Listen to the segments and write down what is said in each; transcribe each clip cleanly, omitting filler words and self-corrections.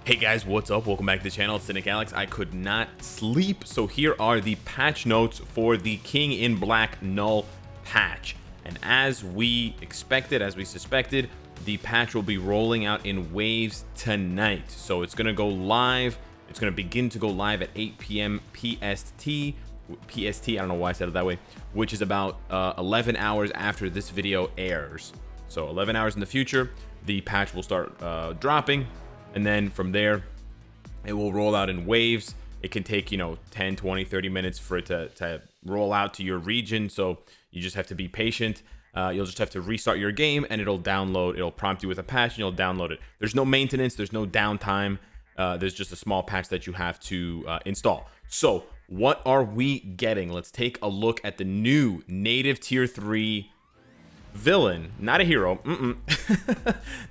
Hey guys, what's up? Welcome back to the channel. It's Cynicalex. I could not sleep, so here are the patch notes for the King in Black Null patch. And as we expected, as we suspected, the patch will be rolling out in waves tonight. So it's going to go live. It's going to begin to go live at 8 p.m. PST. I don't know why I said it that way, which is about 11 hours after this video airs. So 11 hours in the future, the patch will start dropping. And then from there, it will roll out in waves. It can take, 10, 20, 30 minutes for it to roll out to your region. So you just have to be patient. You'll just have to restart your game and it'll download. It'll prompt you with a patch and you'll download it. There's no maintenance. There's no downtime. There's just a small patch that you have to install. So what are we getting? Let's take a look at the new native tier 3 villain, not a hero.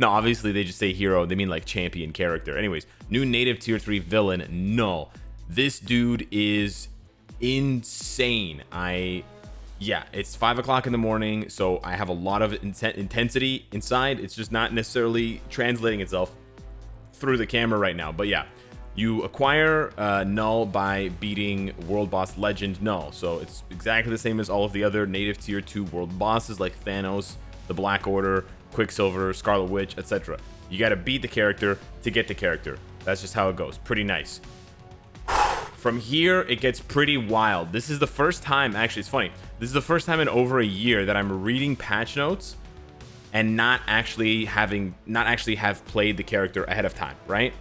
No, obviously they just say hero, they mean like champion character. Anyways, new native tier 3 villain, Null. This dude is insane. Yeah, it's 5 o'clock in the morning, so I have a lot of intensity inside. It's just not necessarily translating itself through the camera right now. But yeah, you acquire Null by beating world boss legend Null. So it's exactly the same as all of the other native tier 2 world bosses like Thanos, the Black Order, Quicksilver, Scarlet Witch, etc. You got to beat the character to get the character. That's just how it goes. Pretty nice. From here, it gets pretty wild. This is the first time, actually, it's funny. This is the first time in over a year that I'm reading patch notes and not actually have played the character ahead of time, right?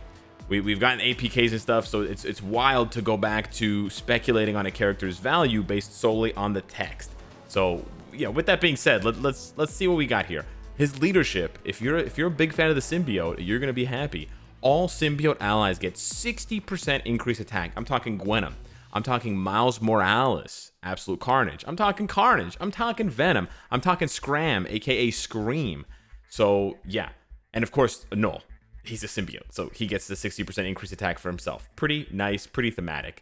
We've gotten APKs and stuff, so it's wild to go back to speculating on a character's value based solely on the text. So yeah, with that being said, let's see what we got here. His leadership, if you're a big fan of the symbiote, you're gonna be happy. All symbiote allies get 60% increased attack. I'm talking Gwenom. I'm talking Miles Morales, Absolute Carnage. I'm talking Carnage. I'm talking Venom. I'm talking Scram, aka Scream. So yeah, and of course Null. He's a symbiote, so he gets the 60% increased attack for himself. Pretty nice, pretty thematic.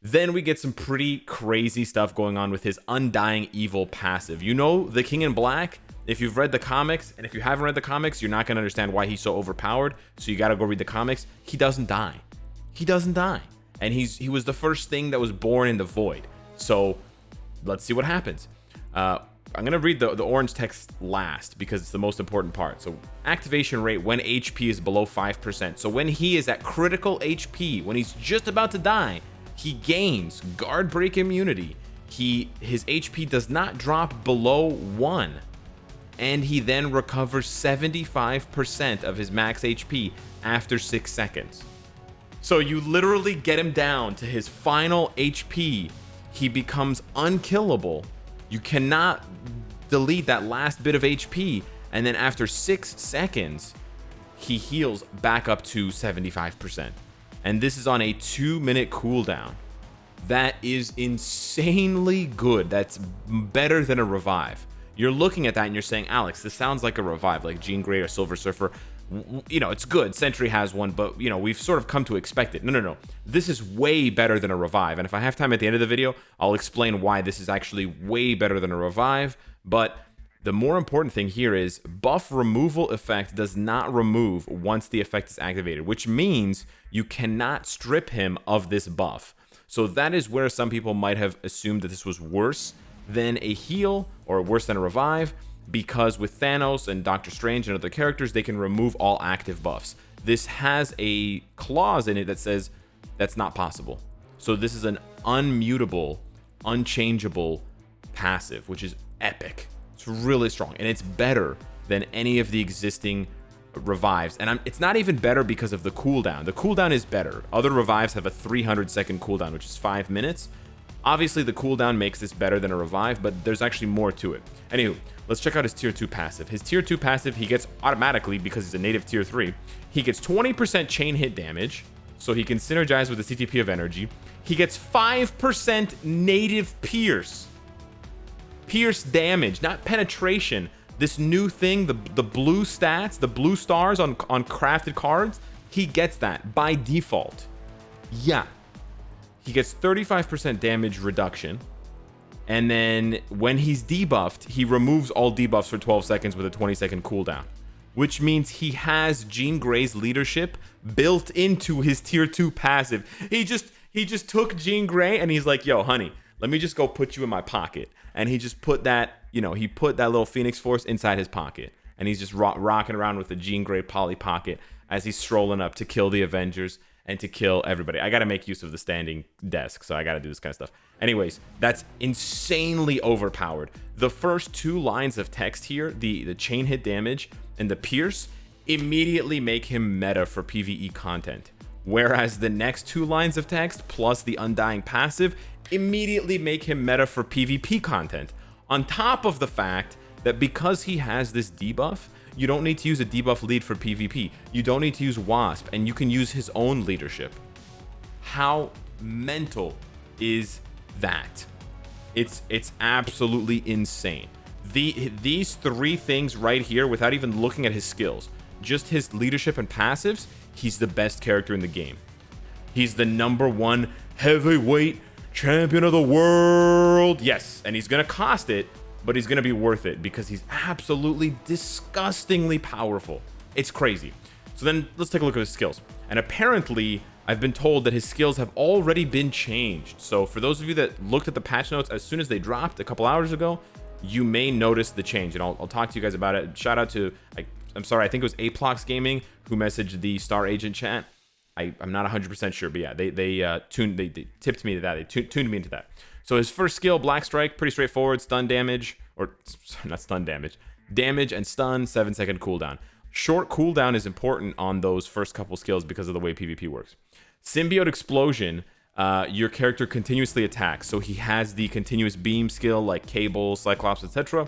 Then we get some pretty crazy stuff going on with his Undying Evil passive. You know the King in Black? If you've read the comics, and if you haven't read the comics, you're not going to understand why he's so overpowered, so you got to go read the comics. He doesn't die. He doesn't die. And he was the first thing that was born in the void. So let's see what happens. I'm going to read the orange text last because it's the most important part. So activation rate when HP is below 5%. So when he is at critical HP, when he's just about to die, he gains guard break immunity. His HP does not drop below 1. And he then recovers 75% of his max HP after 6 seconds. So you literally get him down to his final HP. He becomes unkillable. You cannot delete that last bit of HP, and then after 6 seconds, he heals back up to 75%. And this is on a 2-minute cooldown. That is insanely good. That's better than a revive. You're looking at that and you're saying, Alex, this sounds like a revive, like Jean Grey or Silver Surfer. It's good. Sentry has one, but we've sort of come to expect it. No. This is way better than a revive. And if I have time at the end of the video, I'll explain why this is actually way better than a revive. But the more important thing here is buff removal effect does not remove once the effect is activated, which means you cannot strip him of this buff. So that is where some people might have assumed that this was worse than a heal or worse than a revive, because with Thanos and Doctor Strange and other characters, they can remove all active buffs. This has a clause in it that says that's not possible. So this is an unmutable, unchangeable passive, which is epic. It's really strong, and it's better than any of the existing revives. And it's not even better because of the cooldown. The cooldown is better. Other revives have a 300-second cooldown, which is 5 minutes. Obviously, the cooldown makes this better than a revive, but there's actually more to it. Anywho, let's check out his tier 2 passive. His tier 2 passive, he gets automatically, because he's a native tier 3, he gets 20% chain hit damage, so he can synergize with the CTP of energy. He gets 5% native pierce damage, not penetration. This new thing, the blue stats, the blue stars on crafted cards, he gets that by default. Yeah. He gets 35% damage reduction. And then when he's debuffed, he removes all debuffs for 12 seconds with a 20-second cooldown, which means he has Jean Grey's leadership built into his tier 2 passive. He just took Jean Grey and he's like, yo, honey, let me just go put you in my pocket. And he just put that, he put that little Phoenix Force inside his pocket. And he's just rocking around with the Jean Grey Polly Pocket as he's strolling up to kill the Avengers and to kill everybody. I got to make use of the standing desk, so I got to do this kind of stuff. Anyways, that's insanely overpowered. The first 2 lines of text here, the chain hit damage and the pierce, immediately make him meta for PvE content. Whereas the next 2 lines of text plus the Undying passive immediately make him meta for PvP content. On top of the fact that because he has this debuff, you don't need to use a debuff lead for PvP. You don't need to use Wasp, and you can use his own leadership. How mental is that? It's absolutely insane. These 3 things right here, without even looking at his skills, just his leadership and passives, he's the best character in the game. He's the #1 heavyweight champion of the world. Yes, and he's gonna cost it, but he's gonna be worth it because he's absolutely disgustingly powerful. It's crazy. So then let's take a look at his skills. And apparently, I've been told that his skills have already been changed. So for those of you that looked at the patch notes as soon as they dropped a couple hours ago, you may notice the change, and I'll talk to you guys about it. Shout out to, I'm sorry, I think it was Aplox Gaming who messaged the Star Agent chat. I'm not 100% sure, but yeah, they tipped me to that. They tuned me into that. So his first skill, Black Strike, pretty straightforward. Stun damage, or not stun damage, damage and stun, 7-second cooldown. Short cooldown is important on those first couple skills because of the way PvP works. Symbiote Explosion, your character continuously attacks, so he has the continuous beam skill like Cable, Cyclops, etc.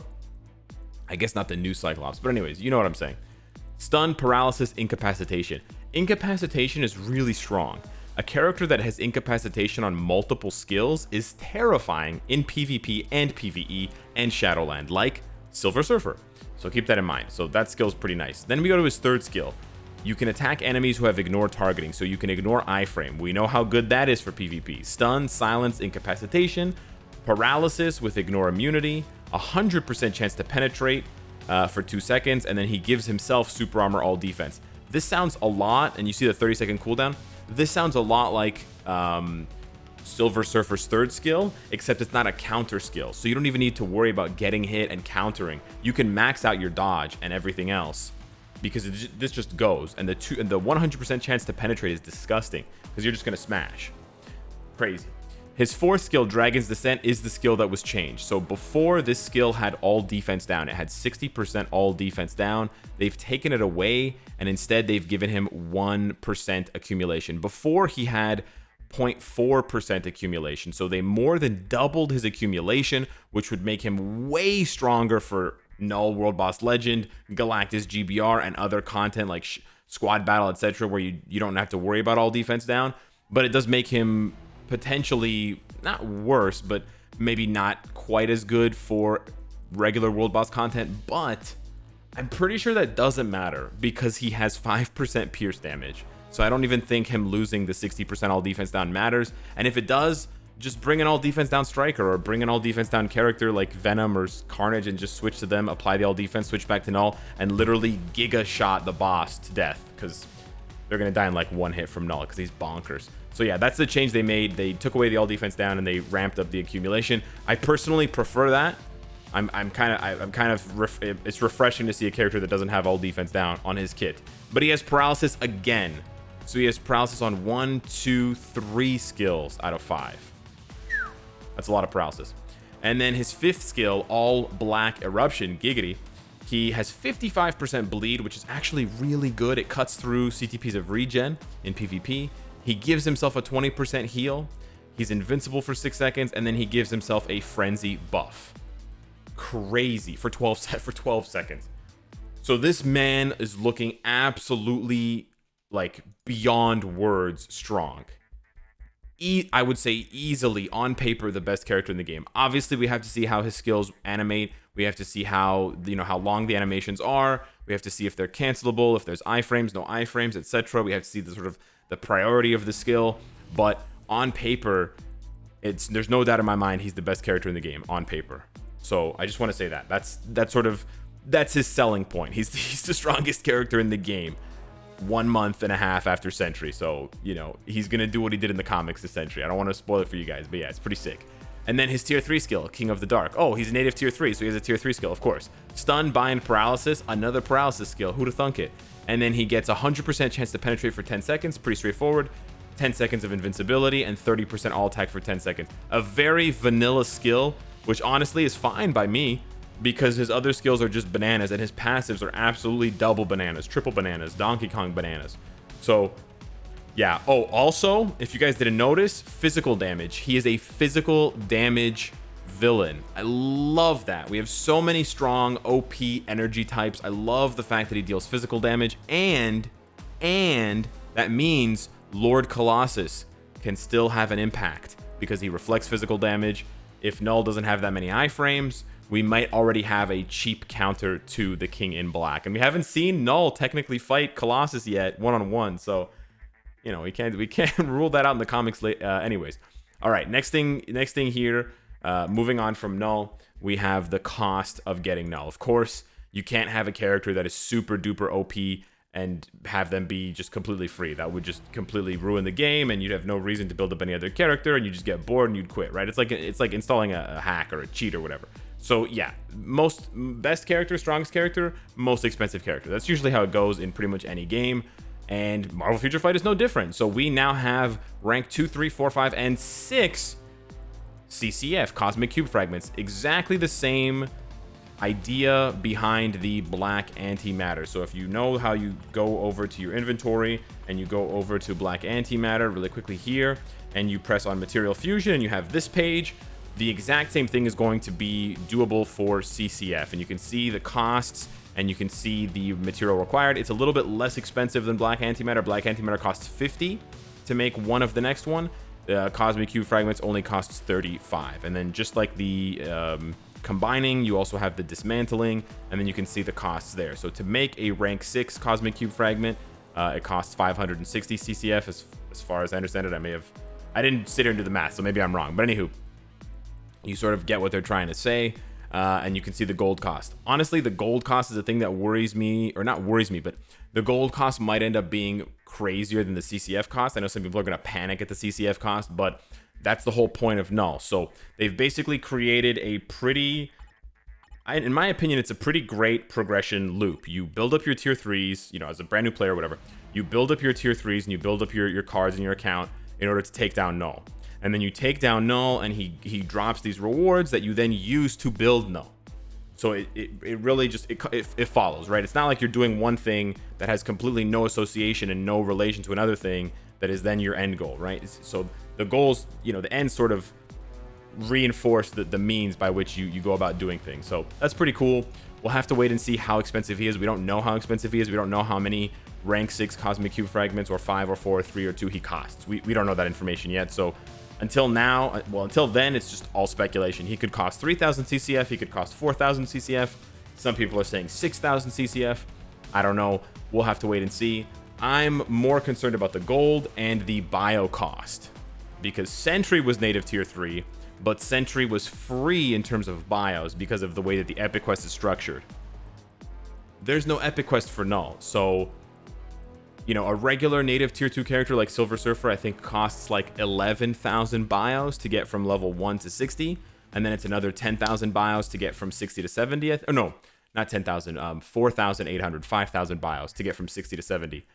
I guess not the new Cyclops, but anyways, you know what I'm saying. Stun, Paralysis, Incapacitation. Incapacitation is really strong. A character that has incapacitation on multiple skills is terrifying in PvP and PvE and Shadowland, like Silver Surfer. So keep that in mind. So that skill is pretty nice. Then we go to his third skill. You can attack enemies who have ignore targeting, so you can ignore iframe. We know how good that is for PvP. Stun, Silence, Incapacitation, Paralysis with ignore immunity, 100% chance to penetrate for 2 seconds, and then he gives himself super armor all defense. This sounds a lot, and you see the 30-second cooldown. This sounds a lot like Silver Surfer's third skill, except it's not a counter skill. So you don't even need to worry about getting hit and countering. You can max out your dodge and everything else because this just goes. And the 100% chance to penetrate is disgusting because you're just going to smash. Crazy. His fourth skill, Dragon's Descent, is the skill that was changed. So before, this skill had all defense down. It had 60% all defense down. They've taken it away, and instead they've given him 1% accumulation. Before, he had 0.4% accumulation. So they more than doubled his accumulation, which would make him way stronger for Null, World Boss Legend, Galactus GBR, and other content like Squad Battle, etc., where you don't have to worry about all defense down. But it does make him potentially not worse, but maybe not quite as good for regular World Boss content. But I'm pretty sure that doesn't matter because he has 5% pierce damage. So I don't even think him losing the 60% all defense down matters. And if it does, just bring an all defense down striker or bring an all defense down character like Venom or Carnage and just switch to them, apply the all defense, switch back to Null, and literally giga shot the boss to death because they're going to die in like one hit from Null because he's bonkers. So yeah, that's the change they made. They took away the all defense down and they ramped up the accumulation. I personally prefer that. It's refreshing to see a character that doesn't have all defense down on his kit. But he has paralysis again. So he has paralysis on 1, 2, 3 skills out of 5. That's a lot of paralysis. And then his fifth skill, All Black Eruption, Giggity. He has 55% bleed, which is actually really good. It cuts through CTPs of regen in PvP. He gives himself a 20% heal. He's invincible for 6 seconds, and then he gives himself a frenzy buff. Crazy for 12 seconds. So this man is looking absolutely like beyond words strong. I would say easily on paper the best character in the game. Obviously, we have to see how his skills animate. We have to see how how long the animations are. We have to see if they're cancelable, if there's iframes, no iframes, etc. We have to see the sort of the priority of the skill. But on paper, there's no doubt in my mind he's the best character in the game on paper. So I just want to say that's sort of that's his selling point. He's the strongest character in the game 1 month and a half after Sentry. So, you know, he's going to do what he did in the comics to Sentry. I don't want to spoil it for you guys, but yeah, it's pretty sick. And then his tier 3 skill, King of the Dark. Oh, he's a native tier 3, so he has a tier 3 skill, of course. Stun, Bind, Paralysis, another Paralysis skill. Who'da thunk it? And then he gets a 100% chance to penetrate for 10 seconds. Pretty straightforward. 10 seconds of invincibility and 30% all attack for 10 seconds. A very vanilla skill, which honestly is fine by me, because his other skills are just bananas and his passives are absolutely double bananas, triple bananas, Donkey Kong bananas. So yeah. Oh, also, if you guys didn't notice, physical damage. He is a physical damage villain. I love that. We have so many strong OP energy types. I love the fact that he deals physical damage, and that means Lord Colossus can still have an impact because he reflects physical damage. If Null doesn't have that many iframes, we might already have a cheap counter to the King in Black. And we haven't seen Null technically fight Colossus yet one-on-one, so you know, we can't rule that out in the comics anyways. All right, next thing here, moving on from Null, we have the cost of getting Null. Of course, you can't have a character that is super duper OP and have them be just completely free. That would just completely ruin the game, and you'd have no reason to build up any other character, and you just get bored and you'd quit, right? It's like installing a hack or a cheat or whatever. So yeah, best character, strongest character, most expensive character. That's usually how it goes in pretty much any game. And Marvel Future Fight is no different. So we now have rank 2, 3, 4, 5, and 6 CCF, Cosmic Cube Fragments. Exactly the same idea behind the black antimatter. So if you know how you go over to your inventory and you go over to black antimatter really quickly here, and you press on Material Fusion and you have this page, the exact same thing is going to be doable for CCF. And you can see the costs and you can see the material required. It's a little bit less expensive than Black Antimatter. Black Antimatter costs 50 to make one of the next one. Cosmic Cube Fragments only costs 35. And then just like the combining, you also have the dismantling, and then you can see the costs there. So to make a rank 6 Cosmic Cube Fragment, it costs 560 CCF as far as I understand it. I didn't sit here and do the math, so maybe I'm wrong. But anywho, you sort of get what they're trying to say. And you can see the gold cost. Honestly, the gold cost is a thing that worries me, or not worries me, but the gold cost might end up being crazier than the CCF cost. I know some people are going to panic at the CCF cost, but that's the whole point of Null. So they've basically created a pretty, in my opinion, it's a pretty great progression loop. You build up your tier 3s, you know, as a brand new player or whatever, you build up your tier 3s and you build up your cards in your account in order to take down Null. And then you take down Null, and he drops these rewards that you then use to build Null. So it really just, it follows, right? It's not like you're doing one thing that has completely no association and no relation to another thing that is then your end goal, right? So the goals, you know, the ends sort of reinforce the means by which you go about doing things. So that's pretty cool. We'll have to wait and see how expensive he is. We don't know how expensive he is. We don't know how many rank 6 Cosmic Cube Fragments or 5 or 4 or 3 or 2 he costs. We don't know that information yet. So until now, well, until then, it's just all speculation. He could cost 3,000 CCF. He could cost 4,000 CCF. Some people are saying 6,000 CCF. I don't know. We'll have to wait and see. I'm more concerned about the gold and the bio cost, because Sentry was native tier 3, but Sentry was free in terms of bios because of the way that the Epic Quest is structured. There's no Epic Quest for Null, so you know, a regular native tier 2 character like Silver Surfer, I think costs like 11,000 bios to get from level 1 to 60. And then it's another 10,000 bios to get from 60 to 70. Oh, no, not 10,000, 4,800, 5,000 bios to get from 60 to 70.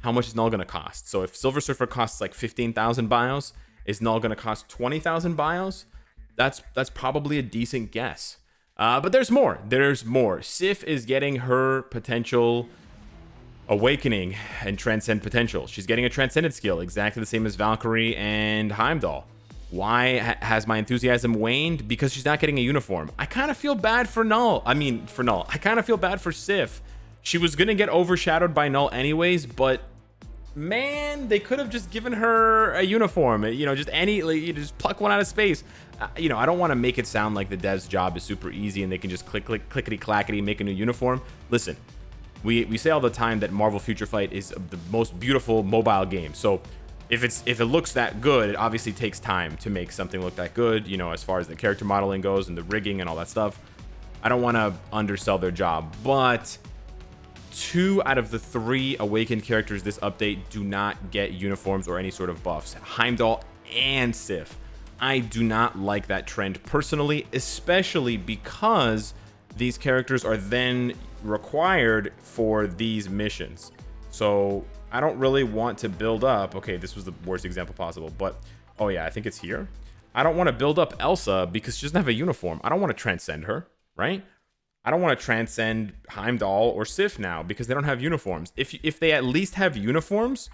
How much is Null going to cost? So if Silver Surfer costs like 15,000 bios, is Null going to cost 20,000 bios? That's probably a decent guess. But there's more. There's more. Sif is getting her potential awakening and transcend potential. She's getting a transcended skill, exactly the same as Valkyrie and Heimdall. Why has my enthusiasm waned? Because she's not getting a uniform. I kind of feel bad for Null. I kind of feel bad for Sif. She was going to get overshadowed by Null anyways, but man, they could have just given her a uniform. You know, just you just pluck one out of space. You know, I don't want to make it sound like the dev's job is super easy and they can just clickety clackety make a new uniform. Listen, we say all the time that Marvel Future Fight is the most beautiful mobile game. So if it looks that good, it obviously takes time to make something look that good, you know, as far as the character modeling goes and the rigging and all that stuff. I don't want to undersell their job, but 2 out of the 3 awakened characters this update do not get uniforms or any sort of buffs. Heimdall and Sif. I do not like that trend personally, especially because these characters are then required for these missions. So I don't really want to build up. Okay, this was the worst example possible, but oh yeah, I think it's here. I don't want to build up Elsa because she doesn't have a uniform. I don't want to transcend her, right? I don't want to transcend Heimdall or Sif now because they don't have uniforms. If they at least have uniforms,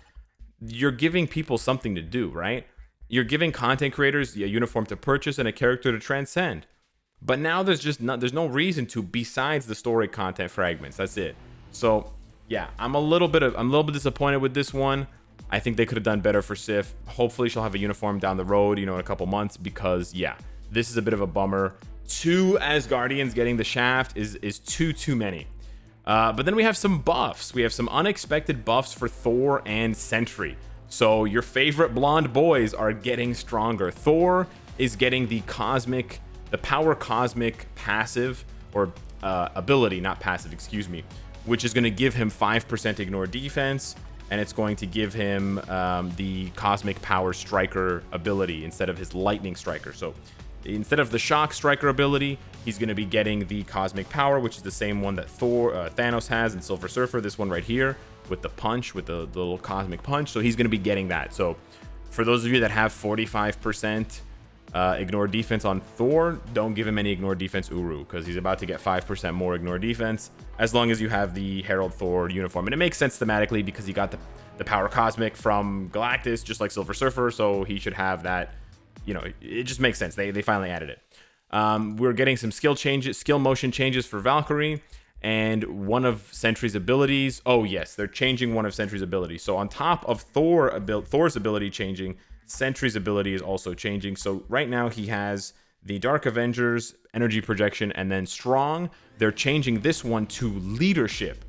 you're giving people something to do, right? You're giving content creators a uniform to purchase and a character to transcend. But now there's no reason to besides the story content fragments. That's it. So yeah, I'm a little bit disappointed with this one. I think they could have done better for Sif. Hopefully she'll have a uniform down the road, in a couple months, because yeah, this is a bit of a bummer. 2 Asgardians getting the shaft is too many. But then we have some buffs. We have some unexpected buffs for Thor and Sentry. So your favorite blonde boys are getting stronger. Thor is getting the power cosmic passive, or ability, not passive, excuse me, which is going to give him 5% ignore defense, and it's going to give him the cosmic power striker ability instead of his lightning striker. So instead of the shock striker ability, he's going to be getting the cosmic power, which is the same one that Thanos has in Silver Surfer. This one right here with the punch, with the little cosmic punch. So he's going to be getting that. So for those of you that have 45% ignore defense on Thor, don't give him any ignore defense Uru, because he's about to get 5% more ignore defense as long as you have the Herald Thor uniform. And it makes sense thematically because he got the power cosmic from Galactus, just like Silver Surfer, so he should have that. It just makes sense. They finally added it. We're getting some skill motion changes for Valkyrie, and one of Sentry's abilities. Oh yes, they're changing one of Sentry's abilities. So on top of Thor's ability changing, Sentry's ability is also changing. So right now he has the Dark Avengers, energy projection, and then strong. They're changing this one to leadership,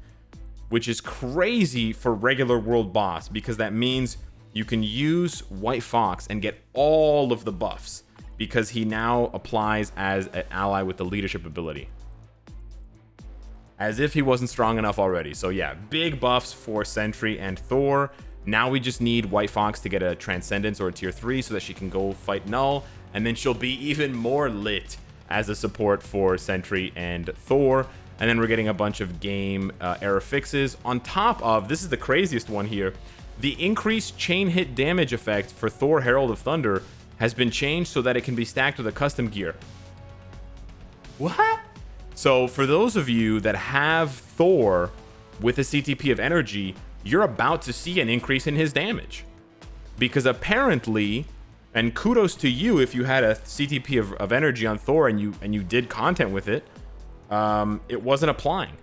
which is crazy for regular world boss, because that means you can use White Fox and get all of the buffs because he now applies as an ally with the leadership ability. As if he wasn't strong enough already. So yeah, big buffs for Sentry and Thor. Now we just need White Fox to get a Transcendence or a tier 3 so that she can go fight Null, and then she'll be even more lit as a support for Sentry and Thor. And then we're getting a bunch of game error fixes. On top of, this is the craziest one here, the increased chain hit damage effect for Thor Herald of Thunder has been changed so that it can be stacked with a custom gear. What? So for those of you that have Thor with a CTP of energy, you're about to see an increase in his damage. Because apparently, and kudos to you if you had a CTP of energy on Thor and you did content with it, it wasn't applying.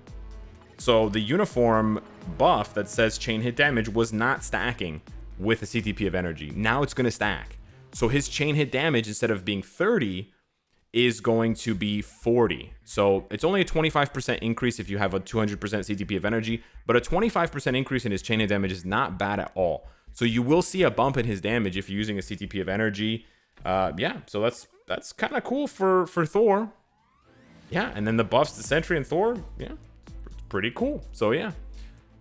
So the uniform buff that says chain hit damage was not stacking with a CTP of energy. Now it's going to stack. So his chain hit damage, instead of being 30, is going to be 40. So it's only a 25% increase if you have a 200% CTP of energy, but a 25% increase in his chain hit damage is not bad at all. So you will see a bump in his damage if you're using a CTP of energy. Yeah, so that's kind of cool for Thor. Yeah, and then the buffs to Sentry and Thor, yeah, it's pretty cool. So yeah,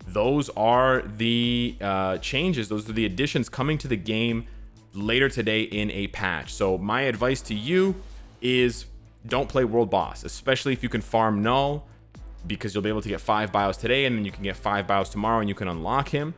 those are the changes. Those are the additions coming to the game later today in a patch. So my advice to you is don't play World Boss, especially if you can farm Null, because you'll be able to get 5 bios today, and then you can get 5 bios tomorrow, and you can unlock him.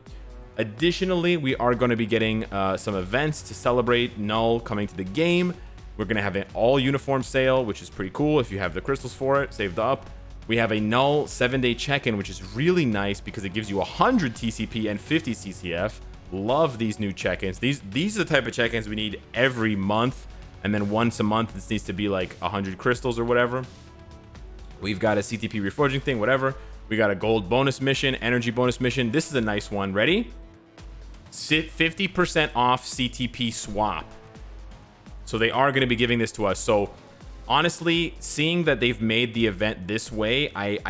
Additionally, we are going to be getting some events to celebrate Null coming to the game. We're going to have an all uniform sale, which is pretty cool. If you have the crystals for it, saved up. We have a Null 7-day check-in, which is really nice because it gives you 100 TCP and 50 CCF. Love these new check-ins. These are the type of check-ins we need every month. And then once a month, this needs to be like 100 crystals or whatever. We've got a CTP reforging thing, whatever. We got a gold bonus mission, energy bonus mission. This is a nice one. Ready? 50% off CTP swap. So they are going to be giving this to us. So honestly, seeing that they've made the event this way, I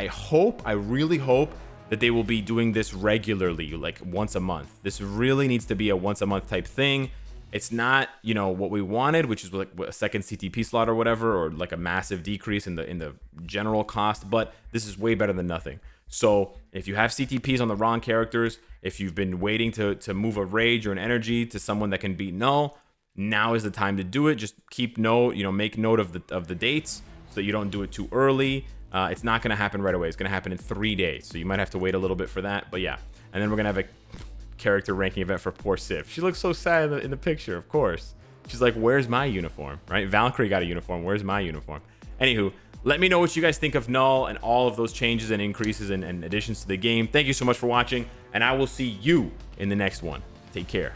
really hope that they will be doing this regularly, like once a month. This really needs to be a once a month type thing. It's not, you know, what we wanted, which is like a second CTP slot or whatever, or like a massive decrease in the general cost, but this is way better than nothing. So if you have CTPs on the wrong characters, if you've been waiting to move a rage or an energy to someone that can beat Null, now is the time to do it. Just keep note, you know, make note of the dates so that you don't do it too early. It's not going to happen right away. It's going to happen in 3 days, so you might have to wait a little bit for that. But yeah, and then we're going to have a character ranking event for poor Sif. She looks so sad in the picture, of course. She's like, where's my uniform, right? Valkyrie got a uniform. Where's my uniform? Anywho, let me know what you guys think of Null and all of those changes and increases and additions to the game. Thank you so much for watching, and I will see you in the next one. Take care.